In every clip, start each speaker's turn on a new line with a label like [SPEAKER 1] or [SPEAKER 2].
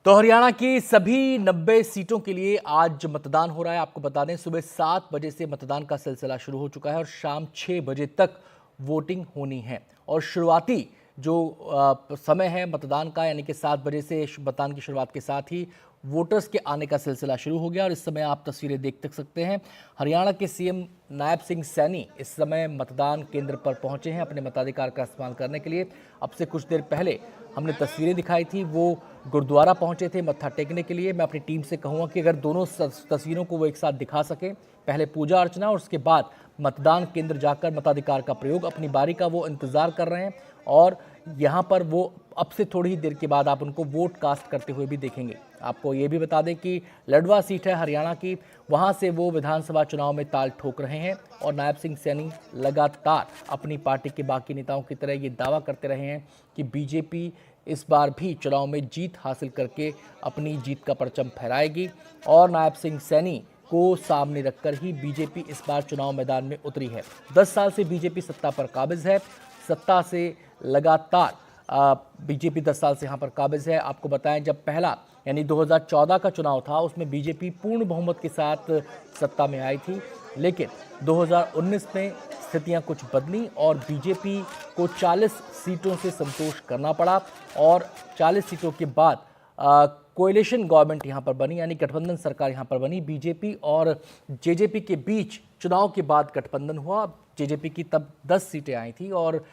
[SPEAKER 1] तो हरियाणा की सभी 90 सीटों के लिए आज मतदान हो रहा है। आपको बता दें सुबह 7 बजे से मतदान का सिलसिला शुरू हो चुका है और शाम 6 बजे तक वोटिंग होनी है। और शुरुआती जो समय है मतदान का, यानी कि 7 बजे से मतदान की शुरुआत के साथ ही वोटर्स के आने का सिलसिला शुरू हो गया। और इस समय आप तस्वीरें देख सकते हैं, हरियाणा के सीएम नायब सिंह सैनी इस समय मतदान केंद्र पर पहुंचे हैं अपने मताधिकार का इस्तेमाल करने के लिए। अब से कुछ देर पहले हमने तस्वीरें दिखाई थी, वो गुरुद्वारा पहुंचे थे मत्था टेकने के लिए। मैं अपनी टीम से कहूँगा कि अगर दोनों तस्वीरों को वो एक साथ दिखा सकें, पहले पूजा अर्चना और उसके बाद मतदान केंद्र जाकर मताधिकार का प्रयोग, अपनी बारी का वो इंतजार कर रहे हैं। और यहाँ पर वो अब से थोड़ी ही देर के बाद आप उनको वोट कास्ट करते हुए भी देखेंगे। आपको ये भी बता दें कि लडवा सीट है हरियाणा की, वहाँ से वो विधानसभा चुनाव में ताल ठोक रहे हैं। और नायब सिंह सैनी लगातार अपनी पार्टी के बाकी नेताओं की तरह ये दावा करते रहे हैं कि बीजेपी इस बार भी चुनाव में जीत हासिल करके अपनी जीत का परचम फहराएगी। और नायब सिंह सैनी को सामने रखकर ही बीजेपी इस बार चुनाव मैदान में उतरी है। 10 साल से बीजेपी सत्ता पर काबिज है, सत्ता से लगातार बीजेपी 10 साल से यहाँ पर काबिज है। आपको बताएं, जब पहला यानी 2014 का चुनाव था उसमें बीजेपी पूर्ण बहुमत के साथ सत्ता में आई थी, लेकिन 2019 में स्थितियां कुछ बदली और बीजेपी को 40 सीटों से संतोष करना पड़ा। और 40 सीटों के बाद कोएलिशन गवर्नमेंट यहाँ पर बनी, यानी गठबंधन सरकार यहाँ पर बनी। बीजेपी और जेजेपी के बीच चुनाव के बाद गठबंधन हुआ। जेजेपी की तब 10 सीटें आई थी और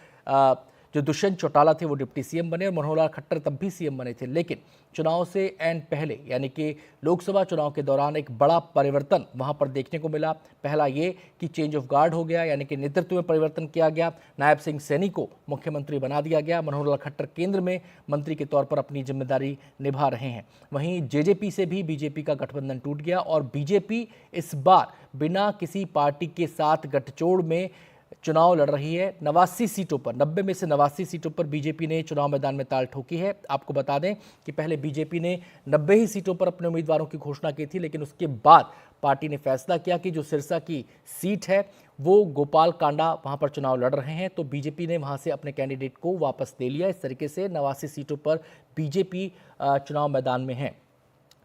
[SPEAKER 1] जो दुष्यंत चौटाला थे वो डिप्टी सीएम बने और मनोहर लाल खट्टर तब भी सीएम बने थे। लेकिन चुनाव से एंड पहले यानी कि लोकसभा चुनाव के दौरान एक बड़ा परिवर्तन वहां पर देखने को मिला। पहला ये कि चेंज ऑफ गार्ड हो गया, यानी कि नेतृत्व में परिवर्तन किया गया। नायब सिंह सैनी को मुख्यमंत्री बना दिया गया। मनोहर लाल खट्टर केंद्र में मंत्री के तौर पर अपनी जिम्मेदारी निभा रहे हैं। वहीं जेजेपी से भी बीजेपी का गठबंधन टूट गया और बीजेपी इस बार बिना किसी पार्टी के साथ गठजोड़ में चुनाव लड़ रही है। 89 सीटों पर, 90 में से 89 सीटों पर बीजेपी ने चुनाव मैदान में ताल ठोकी है। आपको बता दें कि पहले बीजेपी ने 90 ही सीटों पर अपने उम्मीदवारों की घोषणा की थी, लेकिन उसके बाद पार्टी ने फैसला किया कि जो सिरसा की सीट है वो गोपाल कांडा वहां पर चुनाव लड़ रहे हैं, तो बीजेपी ने वहां से अपने कैंडिडेट को वापस ले लिया। इस तरीके से 89 सीटों पर बीजेपी चुनाव मैदान में है।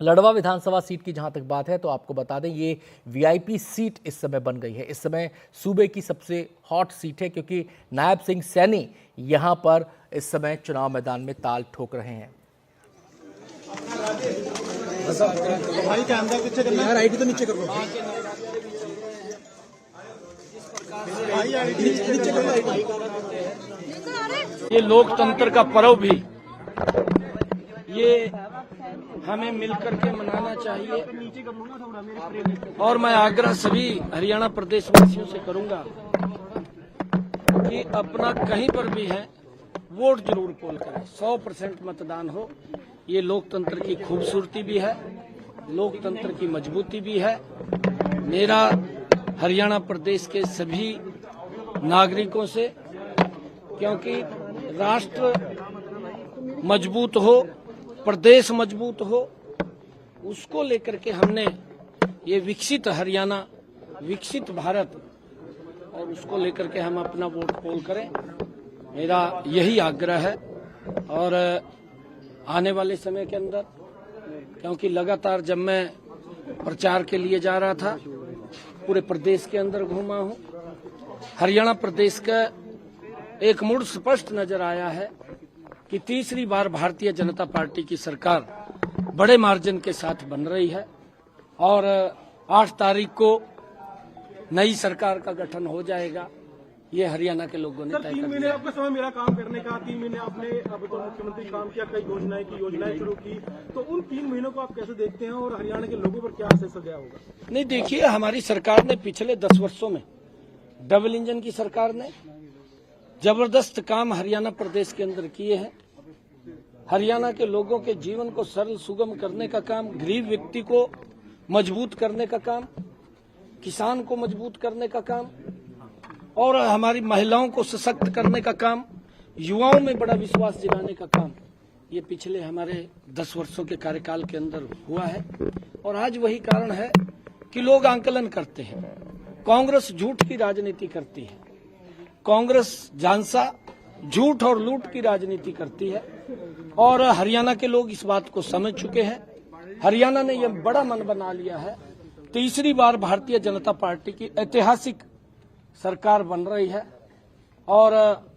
[SPEAKER 1] लडवा विधानसभा सीट की जहां तक बात है तो आपको बता दें ये वीआईपी सीट इस समय बन गई है। इस समय सूबे की सबसे हॉट सीट है, क्योंकि नायब सिंह सैनी यहां पर इस समय चुनाव मैदान में ताल ठोक रहे हैं।
[SPEAKER 2] ये लोकतंत्र का पर्व भी ये हमें मिलकर के मनाना चाहिए। और मैं आग्रह सभी हरियाणा प्रदेश वासियों से करूंगा कि अपना कहीं पर भी है वोट जरूर पोल करें। 100% मतदान हो। ये लोकतंत्र की खूबसूरती भी है, लोकतंत्र की मजबूती भी है। मेरा हरियाणा प्रदेश के सभी नागरिकों से, क्योंकि राष्ट्र मजबूत हो, प्रदेश मजबूत हो, उसको लेकर के हमने ये विकसित हरियाणा, विकसित भारत, और उसको लेकर के हम अपना वोट पोल करें, मेरा यही आग्रह है। और आने वाले समय के अंदर, क्योंकि लगातार जब मैं प्रचार के लिए जा रहा था पूरे प्रदेश के अंदर घूमा हूं, हरियाणा प्रदेश का एक मूड स्पष्ट नजर आया है कि तीसरी बार भारतीय जनता पार्टी की सरकार बड़े मार्जिन के साथ बन रही है। और 8 तारीख को नई सरकार का गठन हो जाएगा। ये हरियाणा के लोगों ने तय कर दिया।
[SPEAKER 3] 3 महीने आपका समय मेरा काम करने का, 3 महीने आपने अब तो मुख्यमंत्री काम किया, कई योजनाएं शुरू की, तो उन 3 महीनों को आप कैसे देखते हैं और हरियाणा के लोगों पर क्या असर गया होगा?
[SPEAKER 2] नहीं, देखिए, हमारी सरकार ने पिछले 10 वर्षों में, डबल इंजन की सरकार ने जबरदस्त काम हरियाणा प्रदेश के अंदर किए हैं। हरियाणा के लोगों के जीवन को सरल सुगम करने का काम, गरीब व्यक्ति को मजबूत करने का काम, किसान को मजबूत करने का काम, और हमारी महिलाओं को सशक्त करने का काम, युवाओं में बड़ा विश्वास दिलाने का काम, ये पिछले हमारे 10 वर्षों के कार्यकाल के अंदर हुआ है। और आज वही कारण है कि लोग आंकलन करते हैं। कांग्रेस झूठ की राजनीति करती है, कांग्रेस झांसा झूठ और लूट की राजनीति करती है। और हरियाणा के लोग इस बात को समझ चुके हैं। हरियाणा ने यह बड़ा मन बना लिया है, तीसरी बार भारतीय जनता पार्टी की ऐतिहासिक सरकार बन रही है और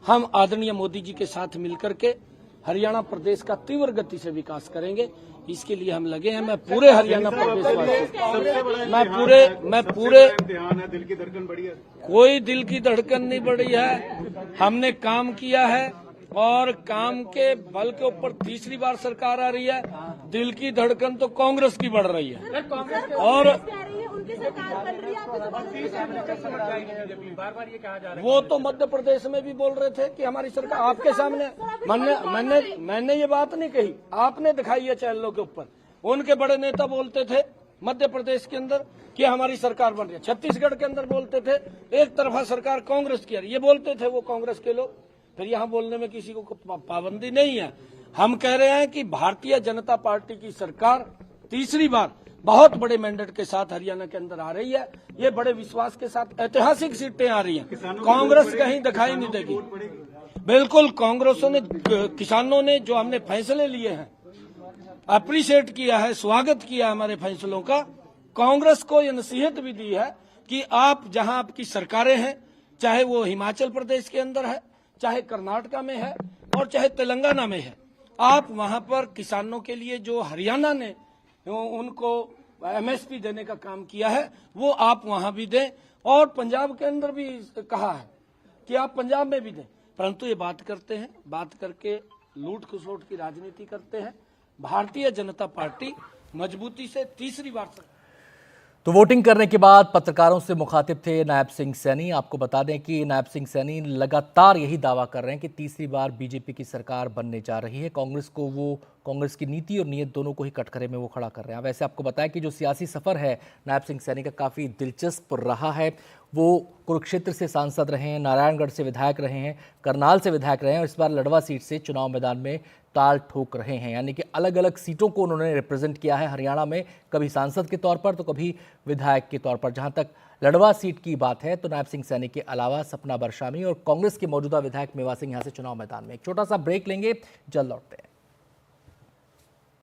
[SPEAKER 2] हम आदरणीय मोदी जी के साथ मिलकर के हरियाणा प्रदेश का तीव्र गति से विकास करेंगे। इसके लिए हम लगे हैं। मैं पूरे हरियाणा प्रदेशवासियों, मैं पूरे
[SPEAKER 3] दिल की धड़कन बढ़ी है।
[SPEAKER 2] कोई दिल की धड़कन नहीं बढ़ी है। हमने काम किया है और काम के बल के ऊपर तीसरी बार सरकार आ रही है। दिल की धड़कन तो कांग्रेस की बढ़ रही है और
[SPEAKER 4] उनकी सरकार बन रही है, आपको तो
[SPEAKER 3] बार ये कहा जा रहा है।
[SPEAKER 2] वो तो मध्य प्रदेश में भी बोल रहे थे कि हमारी सरकार आपके सामने। मैंने ये बात नहीं कही, आपने दिखाई है चैनलों के ऊपर। उनके बड़े नेता बोलते थे मध्य प्रदेश के अंदर कि हमारी सरकार बन रही है, छत्तीसगढ़ के अंदर बोलते थे एक तरफा सरकार कांग्रेस की आ रही है, ये बोलते थे वो कांग्रेस के लोग। फिर यहाँ बोलने में किसी को पाबंदी नहीं है। हम कह रहे हैं कि भारतीय जनता पार्टी की सरकार तीसरी बार बहुत बड़े मैंडेट के साथ हरियाणा के अंदर आ रही है। ये बड़े विश्वास के साथ ऐतिहासिक सीटें आ रही हैं। कांग्रेस कहीं दिखाई नहीं देगी। बिल्कुल किसानों ने जो हमने फैसले लिए हैं अप्रिशिएट किया है, स्वागत किया हमारे फैसलों का। कांग्रेस को यह नसीहत भी दी है कि आप जहां आपकी सरकारें हैं, चाहे वो हिमाचल प्रदेश के अंदर है, चाहे कर्नाटका में है और चाहे तेलंगाना में है, आप वहां पर किसानों के लिए जो हरियाणा ने उनको एमएसपी देने का काम किया है वो आप वहां भी दें। और पंजाब के अंदर भी कहा है कि आप पंजाब में भी दें। परंतु ये बात करते हैं, बात करके लूट खसोट की राजनीति करते हैं। भारतीय जनता पार्टी मजबूती से तीसरी बार
[SPEAKER 1] तो वोटिंग करने के बाद पत्रकारों से मुखातिब थे नायब सिंह सैनी। आपको बता दें कि नायब सिंह सैनी लगातार यही दावा कर रहे हैं कि तीसरी बार बीजेपी की सरकार बनने जा रही है। कांग्रेस की नीति और नीयत दोनों को ही कटघरे में वो खड़ा कर रहे हैं। वैसे आपको बताया कि जो सियासी सफर है नायब सिंह सैनी का काफ़ी दिलचस्प रहा है। वो कुरुक्षेत्र से सांसद रहे हैं, नारायणगढ़ से विधायक रहे हैं, करनाल से विधायक रहे हैं और इस बार लड़वा सीट से चुनाव मैदान में ताल ठोक रहे हैं। यानी कि अलग अलग सीटों को उन्होंने रिप्रेजेंट किया है हरियाणा में, कभी सांसद के तौर पर तो कभी विधायक के तौर पर। जहां तक लड़वा सीट की बात है तो नायब सिंह सैनी के अलावा सपना बरशामी और कांग्रेस के मौजूदा विधायक मेवा सिंह यहां से चुनाव मैदान में। एक छोटा सा ब्रेक लेंगे, जल्द लौटते हैं।